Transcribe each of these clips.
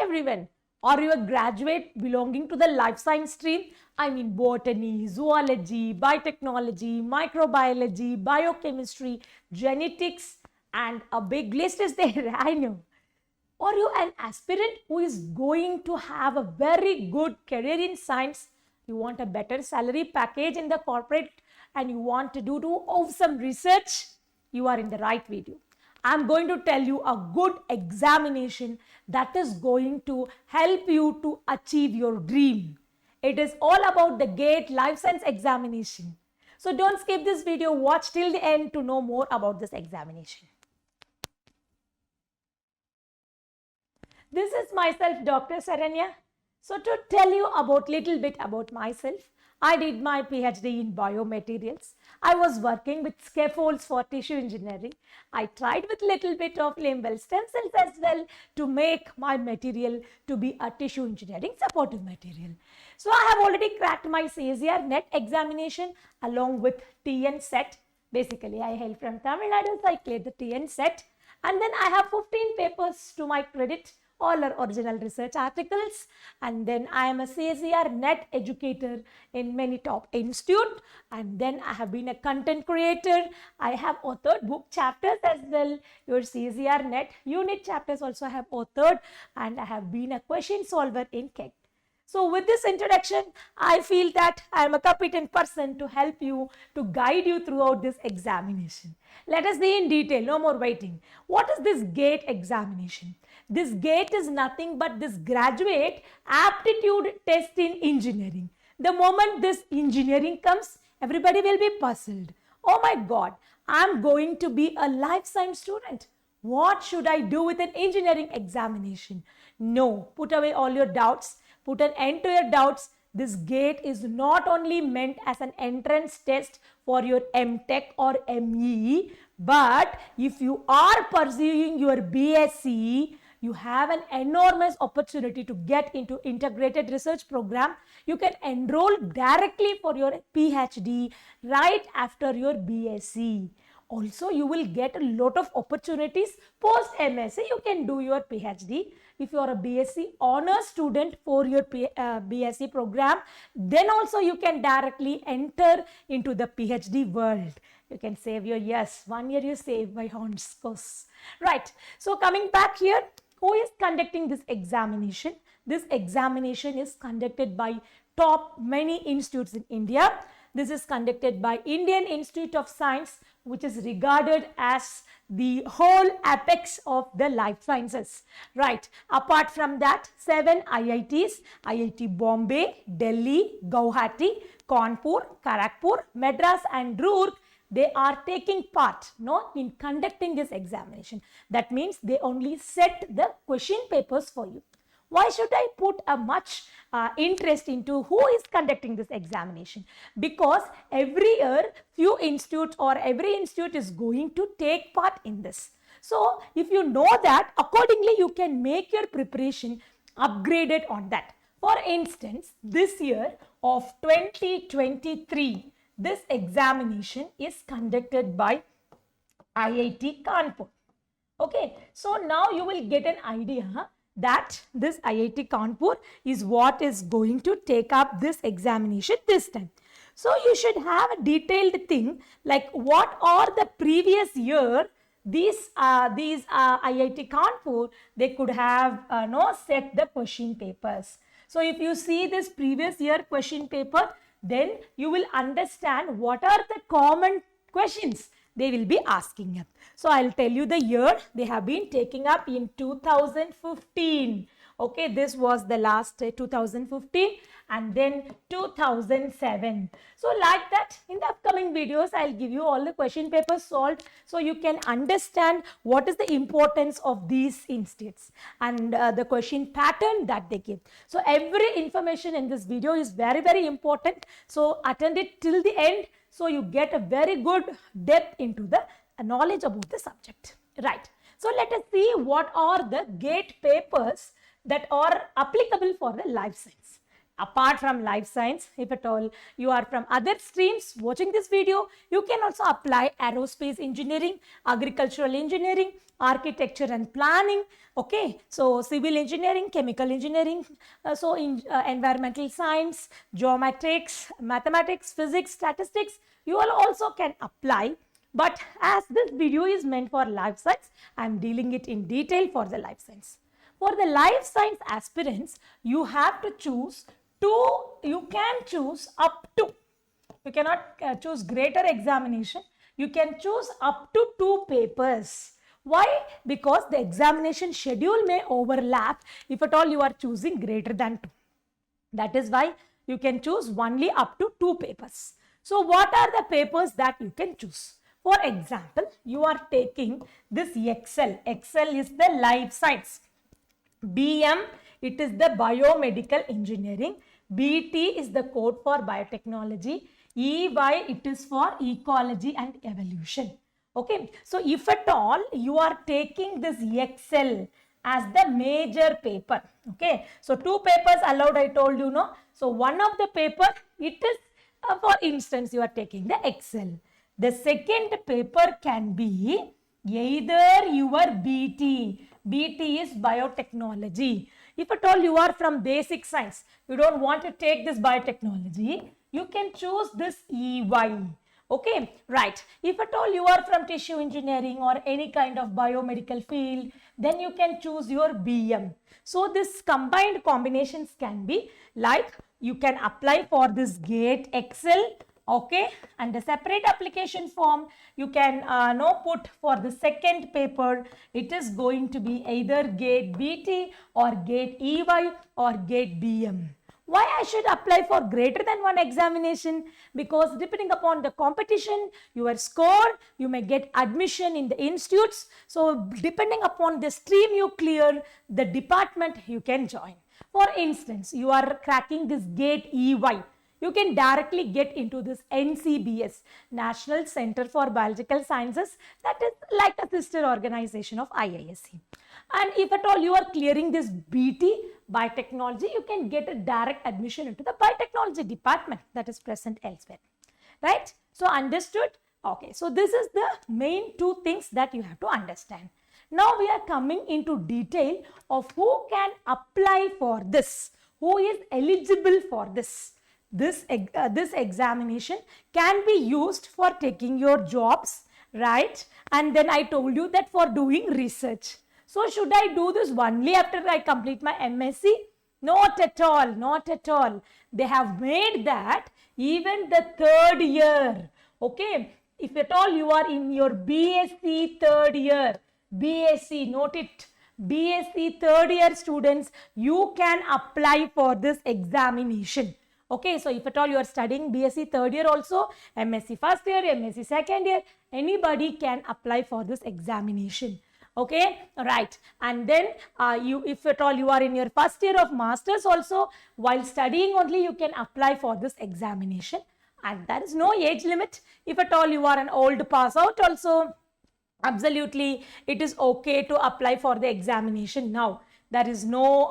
everyone. Are you a graduate belonging to the life science stream? I mean botany, zoology, biotechnology, microbiology, biochemistry, genetics, and a big list is there, I know. Or you an aspirant who is going to have a very good career in science, you want a better salary package in the corporate and you want to do awesome research, you are in the right video. I'm going to tell you a good examination that is going to help you to achieve your dream. It is all about the GATE Life Science examination. So don't skip this video, watch till the end to know more about this examination. This is myself, Dr. Saranya. So to tell you about little bit about myself, I did my PhD in biomaterials. I was working with scaffolds for tissue engineering. I tried with little bit of limbal stem cells as well to make my material to be a tissue engineering supportive material. So I have already cracked my CSIR net examination along with TN set. Basically, I hail from Tamil Nadu, so I cleared the TN set. And then I have 15 papers to my credit. All are original research articles, and then I am a CSIR net educator in many top institutes, and then I have been a content creator. I have authored book chapters as well. Your CSIR net unit chapters also I have authored, and I have been a question solver in KEG. So with this introduction, I feel that I am a competent person to help you, to guide you throughout this examination. Let us see in detail, no more waiting. What is this GATE examination? This GATE is nothing but this graduate aptitude test in engineering. The moment this engineering comes, everybody will be puzzled. Oh my God, I'm going to be a life science student. What should I do with an engineering examination? No, put away all your doubts. Put an end to your doubts. This GATE is not only meant as an entrance test for your MTech or ME, but if you are pursuing your BSc, you have an enormous opportunity to get into integrated research program. You can enroll directly for your PhD right after your BSc. Also, you will get a lot of opportunities post MSc. You can do your PhD. If you are a BSc honor student for your BSc program, then also you can directly enter into the PhD world. You can save your 1 year you save by honors course. Right. So coming back here, who is conducting this examination? This examination is conducted by top many institutes in India. This is conducted by Indian Institute of Science, which is regarded as the whole apex of the life sciences. Right. Apart from that, 7 IITs, IIT Bombay, Delhi, Guwahati, Kanpur, Kharagpur, Madras and Roorkee, they are taking part in conducting this examination. That means they only set the question papers for you. Why should I put a much interest into who is conducting this examination? Because every year few institutes or every institute is going to take part in this. So if you know that, accordingly you can make your preparation upgraded on that. For instance, this year of 2023, this examination is conducted by IIT Kanpur. Okay, so now you will get an idea that this IIT Kanpur is what is going to take up this examination this time. So you should have a detailed thing like what are the previous year these IIT Kanpur, they could have set the question papers. So if you see this previous year question paper, then you will understand what are the common questions they will be asking up. So I'll tell you the year they have been taking up in 2015. Okay, this was the last 2015 and then 2007. So like that, in the upcoming videos, I'll give you all the question papers solved so you can understand what is the importance of these institutes and the question pattern that they give. So every information in this video is very, very important. So attend it till the end so you get a very good depth into the knowledge about the subject. Right. So let us see what are the GATE papers that are applicable for the life science. Apart from life science, if at all you are from other streams watching this video, you can also apply aerospace engineering, agricultural engineering, architecture and planning, okay, so civil engineering, chemical engineering, environmental science, geometrics, mathematics, physics, statistics, you all also can apply. But as this video is meant for life science, I am dealing it in detail for the life science. For the life science aspirants, you have to choose you can choose up to, you cannot choose greater examination, you can choose up to 2 papers. Why? Because the examination schedule may overlap if at all you are choosing greater than 2. That is why you can choose only up to 2 papers. So what are the papers that you can choose? For example, you are taking this Excel. Excel is the life science. BM, it is the biomedical engineering. BT is the code for biotechnology. EY, it is for ecology and evolution. Okay, so if at all you are taking this Excel as the major paper, okay, so 2 papers allowed, I told you, no. So one of the paper, it is for instance you are taking the Excel. The second paper can be either your BT. BT is biotechnology. If at all you are from basic science, you don't want to take this biotechnology, you can choose this EY. Okay, right. If at all you are from tissue engineering or any kind of biomedical field, then you can choose your BM. So this combined combinations can be like you can apply for this GATE Excel, okay, and the separate application form you can put for the second paper. It is going to be either GATE BT or GATE EY or GATE BM. Why I should apply for greater than 1 examination? Because depending upon the competition, your score, you may get admission in the institutes. So depending upon the stream you clear, the department you can join. For instance, you are cracking this GATE EY. You can directly get into this NCBS, National Center for Biological Sciences, that is like a sister organization of IISc. And if at all you are clearing this BT, biotechnology, you can get a direct admission into the biotechnology department that is present elsewhere, right? So understood? Okay, so this is the main 2 things that you have to understand. Now we are coming into detail of who can apply for this, who is eligible for this. This examination can be used for taking your jobs, right? And then I told you that for doing research. So should I do this only after I complete my MSc? Not at all, not at all. They have made that even the 3rd year, okay? If at all you are in your BSc 3rd year, BSc, note it, BSc 3rd year students, you can apply for this examination. Okay, so if at all you are studying BSc 3rd year also, MSc 1st year, MSc 2nd year, anybody can apply for this examination. Okay, right. And then if at all you are in your 1st year of masters also, while studying only you can apply for this examination. And there is no age limit. If at all you are an old pass out also, absolutely it is okay to apply for the examination now. There is no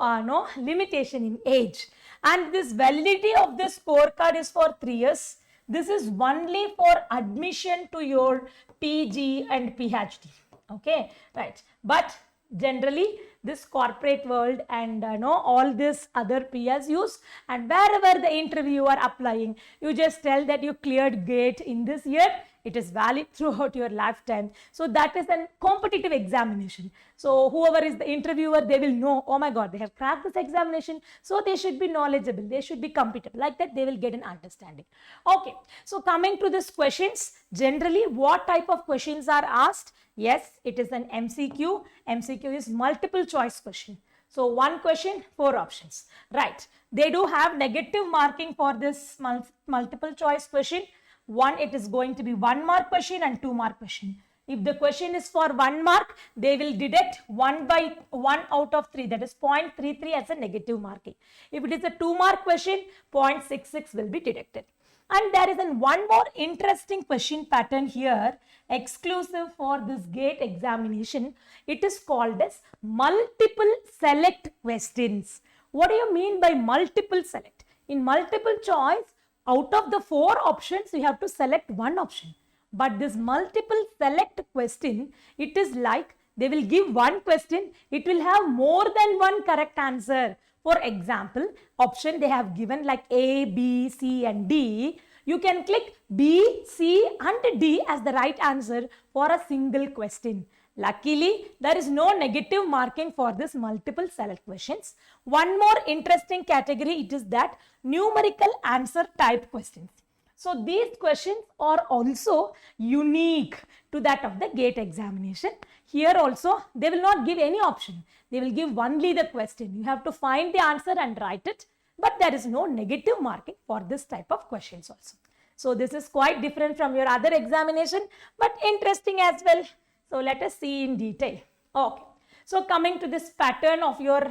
limitation in age. And this validity of this scorecard is for 3 years. This is only for admission to your PG and PhD. Okay, right. But generally this corporate world and all this other PSUs, and wherever the interview you are applying, you just tell that you cleared GATE in this year. It is valid throughout your lifetime. So that is a competitive examination. So whoever is the interviewer, they will know, oh my God, they have cracked this examination. So they should be knowledgeable. They should be competent. Like that, they will get an understanding. Okay. So coming to these questions, generally what type of questions are asked? Yes, it is an MCQ. MCQ is multiple choice question. So 1 question, 4 options. Right. They do have negative marking for this multiple choice question. One, it is going to be 1 mark question and 2 mark question. If the question is for 1 mark, they will deduct 1 out of 3, that is 0.33 as a negative marking. If it is a 2 mark question, 0.66 will be deducted. And there is one more interesting question pattern here, exclusive for this GATE examination. It is called as multiple select questions. What do you mean by multiple select? In multiple choice, out of the 4 options, you have to select one option. But this multiple select question, it is like they will give one question, it will have more than one correct answer. For example, option they have given like A, B, C and D. You can click B, C and D as the right answer for a single question. Luckily, there is no negative marking for this multiple select questions. One more interesting category, it is that numerical answer type questions. So these questions are also unique to that of the GATE examination. Here also, they will not give any option. They will give only the question. You have to find the answer and write it. But there is no negative marking for this type of questions also. So this is quite different from your other examination, but interesting as well. So let us see in detail. Okay. So coming to this pattern of your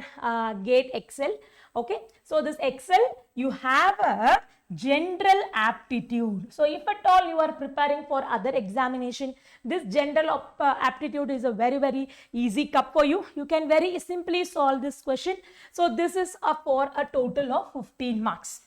GATE Excel. Okay. So this Excel, you have a general aptitude. So if at all you are preparing for other examination, this general aptitude is a very easy cup for you. You can very simply solve this question. So this is for a total of 15 marks.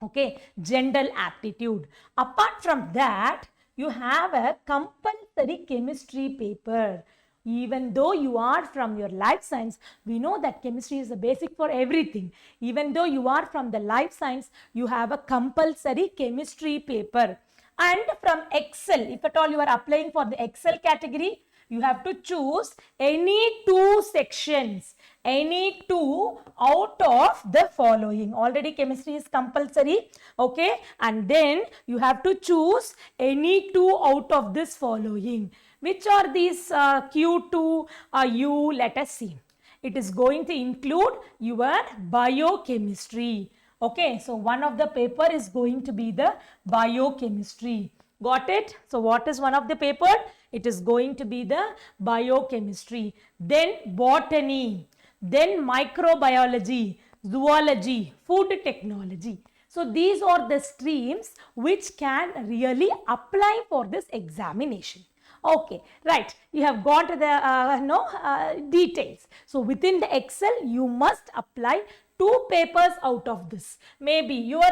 Okay, general aptitude. Apart from that, you have a compulsory chemistry paper. Even though you are from your life science, we know that chemistry is the basic for everything. Even though you are from the life science, you have a compulsory chemistry paper. And from Excel, if at all you are applying for the Excel category, you have to choose any 2 sections, any 2 out of the following. Already chemistry is compulsory, okay, and then you have to choose any 2 out of this following. Which are these Q2 U? Let us see. It is going to include your biochemistry. Okay, so one of the paper is going to be the biochemistry. Got it? So what is one of the paper? It is going to be the biochemistry. Then botany. Then microbiology, zoology, food technology. So these are the streams which can really apply for this examination. Okay, right. You have got the details. So within the Excel, you must apply 2 papers out of this. Maybe your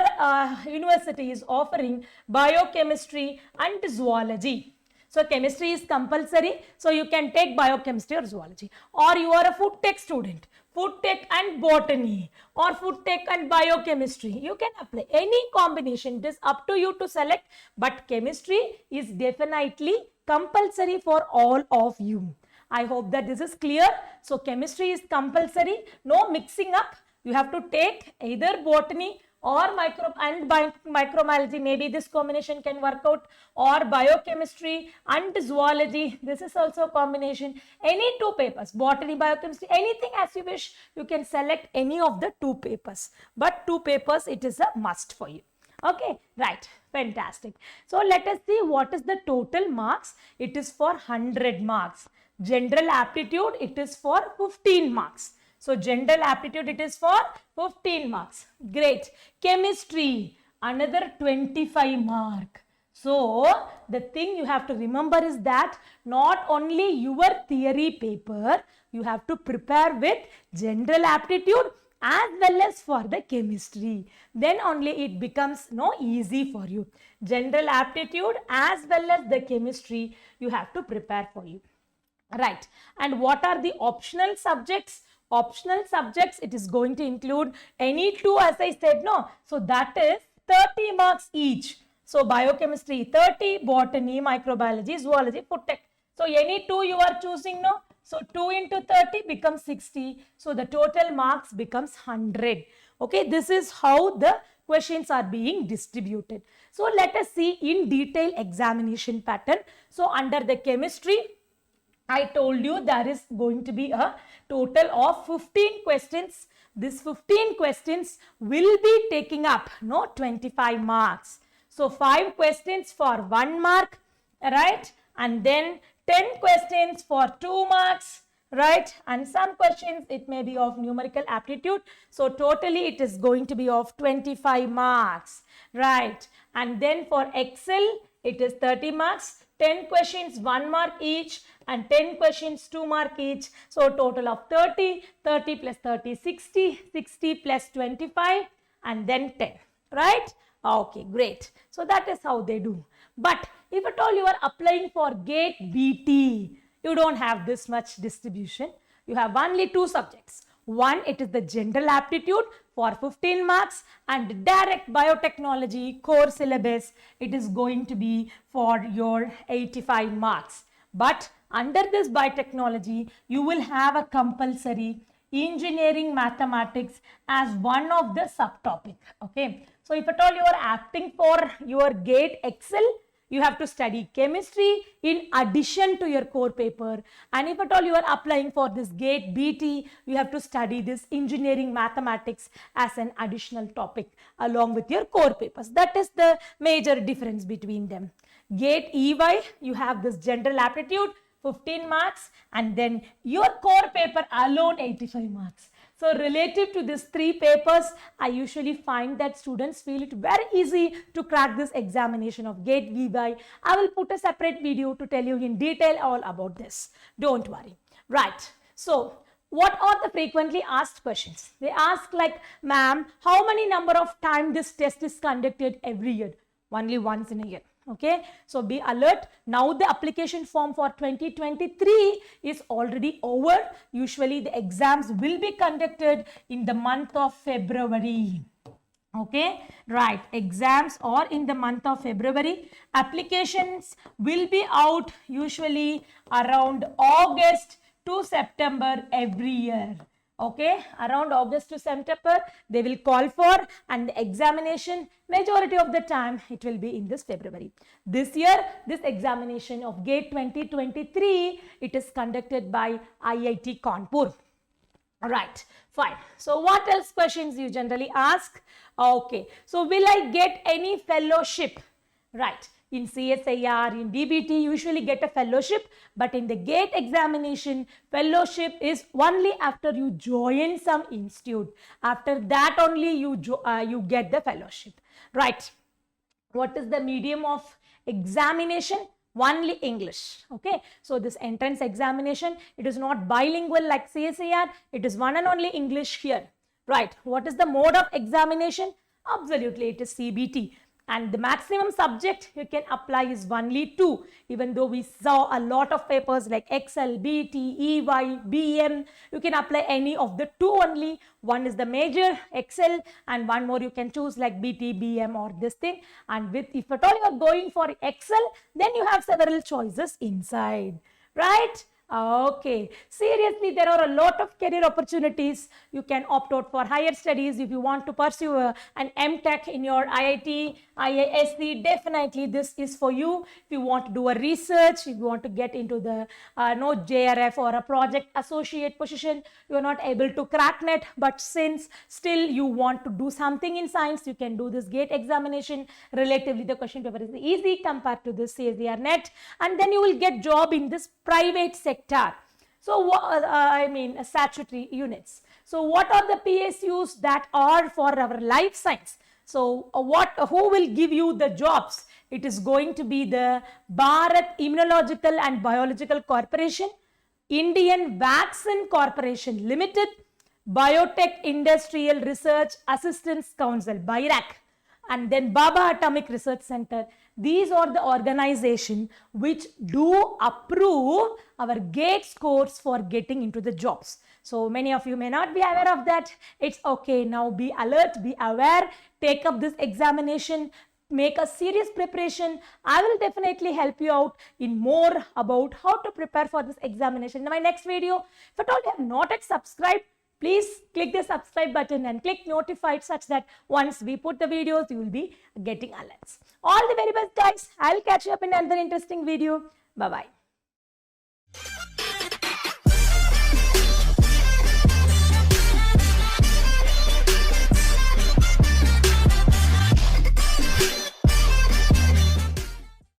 university is offering biochemistry and zoology. So chemistry is compulsory. So you can take biochemistry or zoology. Or you are a food tech student. Food tech and botany or food tech and biochemistry. You can apply any combination. It is up to you to select. But chemistry is definitely compulsory for all of you. I hope that this is clear. So chemistry is compulsory. No mixing up. You have to take either botany or microbiology. Maybe this combination can work out, or biochemistry and zoology. This is also a combination. Any 2 papers, botany, biochemistry, anything as you wish. You can select any of the 2 papers. But 2 papers, it is a must for you. Okay, right. Fantastic. So let us see what is the total marks. It is for 100 marks. General aptitude, it is for 15 marks. So general aptitude, it is for 15 marks. Great. Chemistry, another 25 mark. So the thing you have to remember is that not only your theory paper, you have to prepare with general aptitude as well as for the chemistry. Then only it becomes easy for you. General aptitude as well as the chemistry you have to prepare for you. Right. And what are the optional subjects? Optional subjects, it is going to include any 2, as I said, no. So that is 30 marks each. So biochemistry 30, botany, microbiology, zoology, food tech. So any 2 you are choosing, no. So 2 into 30 becomes 60. So the total marks becomes 100. Okay, this is how the questions are being distributed. So let us see in detail examination pattern. So under the chemistry, I told you there is going to be a total of 15 questions. These 15 questions will be taking up 25 marks. So 5 questions for 1 mark, right? And then 10 questions for 2 marks, right? And some questions it may be of numerical aptitude. So totally it is going to be of 25 marks, right? And then for Excel it is 30 marks. 10 questions 1 mark each and 10 questions 2 mark each. So total of 30, 30 plus 30, 60, 60 plus 25 and then 10, right? Okay, great. So that is how they do. But if at all you are applying for GATE BT, you don't have this much distribution. You have only 2 subjects. One, it is the general aptitude for 15 marks, and direct biotechnology core syllabus, it is going to be for your 85 marks. But under this biotechnology, you will have a compulsory engineering mathematics as one of the subtopic. Okay, so if at all you are opting for your GATE Excel, you have to study chemistry in addition to your core paper, and if at all you are applying for this GATE BT, you have to study this engineering mathematics as an additional topic along with your core papers. That is the major difference between them. GATE EY, you have this general aptitude 15 marks, and then your core paper alone 85 marks. So relative to these 3 papers, I usually find that students feel it very easy to crack this examination of GATE VY. I will put a separate video to tell you in detail all about this. Don't worry. Right. So what are the frequently asked questions? They ask like, ma'am, how many number of times this test is conducted every year? Only once in a year. Okay, so be alert. Now the application form for 2023 is already over. Usually the exams will be conducted in the month of February. Okay, right, exams are in the month of February. Applications will be out usually around August to September every year. Okay, around August to September they will call for, and the examination majority of the time it will be in this February. This year this examination of GATE 2023, it is conducted by IIT Kanpur. Right, fine. So what else questions you generally ask? Okay, so will I get any fellowship? Right, in CSIR, in DBT, you usually get a fellowship, but in the GATE examination, fellowship is only after you join some institute. After that only you get the fellowship. Right. What is the medium of examination? Only English. Okay, so this entrance examination, it is not bilingual like CSIR, it is one and only English here. Right, what is the mode of examination? Absolutely, it is CBT. And the maximum subject you can apply is only 2, even though we saw a lot of papers like Excel, BT, EY, BM, you can apply any of the 2 only. One is the major Excel, and one more you can choose like BT, BM or this thing. And with, if at all you are going for Excel, then you have several choices inside, right? Okay, seriously, there are a lot of career opportunities. You can opt out for higher studies if you want to pursue an MTech in your IIT, IISc. Definitely this is for you. If you want to do a research, if you want to get into the JRF or a project associate position, you are not able to crack net, but since still you want to do something in science, you can do this GATE examination. Relatively the question paper is easy compared to this CSIR net, and then you will get job in this private sector. So statutory units. So what are the PSUs that are for our life science? So who will give you the jobs? It is going to be the Bharat Immunological and Biological Corporation, Indian Vaccine Corporation Limited, Biotech Industrial Research Assistance Council, BIRAC, and then Baba Atomic Research Center. These are the organizations which do approve our GATE scores for getting into the jobs. So many of you may not be aware of that. It's okay. Now be alert, be aware, take up this examination, make a serious preparation. I will definitely help you out in more about how to prepare for this examination in my next video. If at all you have not yet subscribed, please click the subscribe button and click notified such that once we put the videos, you will be getting alerts. All the very best, guys. I'll catch you up in another interesting video. Bye-bye.